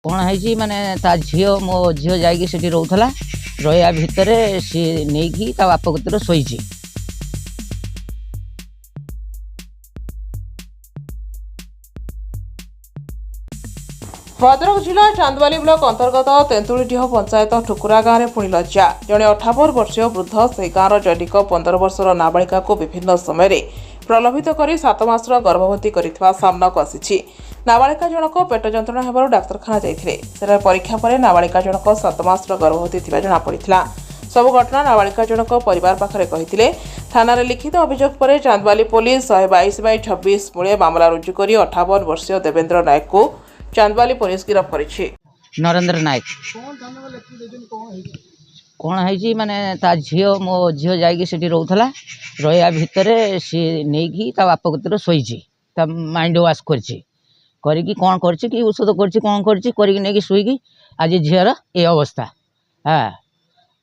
कौन है माने ता झील मो झील जाकि से रोला रहा भितर सी नहीं बाप कतर शोची। भद्रक जिला चांदवाली ब्लॉक अंतर्गत तेंतुड़ीडीह पंचायत ठुकुरा गाँव में पुणी लज्जा जड़े 58 वर्षीय वृद्ध से गाँव जैनिक 15 वर्षर नाबालिका को विभिन्न समय प्रलोभित कर 7 मासर गर्भवती कर सामना को आसी। नाबालिका जनक पेट जंत्रणा होबारु डाक्तरखाना जाइथिले। परीक्षा पर नाबालिका जनक 7 मासर गर्भवती थिबा जणा पड़िथिला। सब घटना नाबालिका जनक परिवार पाखरे कहिथिले। थाना रे लिखित अभियोग पर चांदवाली पुलिस 122/26 मूले मामला रुजु करी 58 वर्षीय देवेंद्र नायक को चांदवाली पुलिस गिरफ्त करिछि। नरेंद्र नायक कौन है माने ता झील मो झील जाकि से रोला रहा भितर सी नहीं बाप कतर शोची माइंड वाश करी कौन कर औषध कर शुईकी आज झीर ये अवस्था। हाँ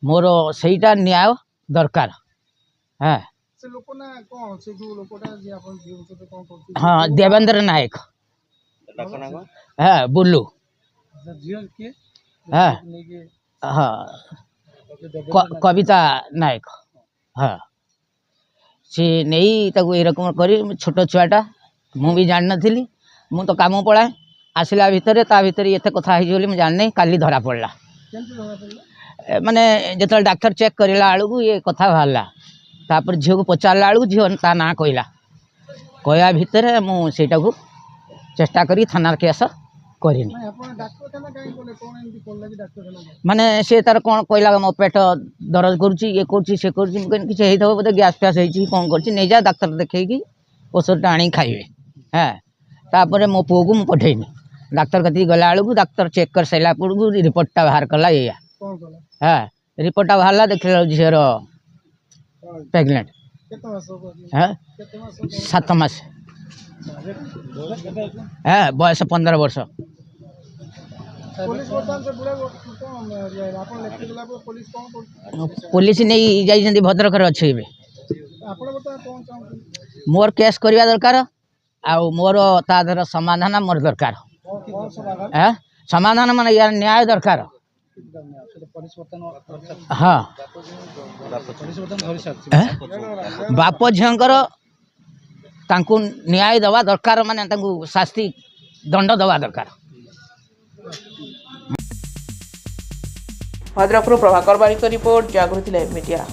मोर सहीटा न्याय दरकार। हाँ हाँ देवेंद्र नायक हाँ बुल्लू हाँ हाँ कविता नायक हाँ सी नहीं ताको ए रकम कर छोट छुआटा मु भी जान नी मु तो काम पलाए आसला भितर ता भितर एत कथा हो जानी काली धरा पड़ा माने जो डाक्तर चेक करला बेलू ये कथा बाहरला तापर झील को पचारा बेलू झील ता ना कहला कहया भितर मुझा को चेष्टा करी थाना केस करिनी माने से तार कौन कहला मो पेट दर्द करुच्ची ये से बोधे गैस फैस होती कौन कर डाक्तर देखी औषधटा आनी खाइबे। हाँ तापर मो पुओ को पठेनी डाक्तर कति गला बेलू डाक्तर चेक कर सारा पड़ू रिपोर्टा बाहर कला या। हाँ रिपोर्टा बाहरला देखला झीर प्रेगनेंट। हाँ 7 मास। हाँ बयस 15 वर्ष। पुलिस नहीं जाइछन्ति भद्रक अच्छे मोर केस करवा दरकार आ मोर तादर समाधान मोर दरकार। समाधान माने यार न्याय दरकार। हाँ बाप झींकर तांकु न्याय दवा दरकार माने तांकु शास्ति दंड दवा दरकार। भद्रक प्रभाकर बारिक रिपोर्ट जागृति लाइव मीडिया।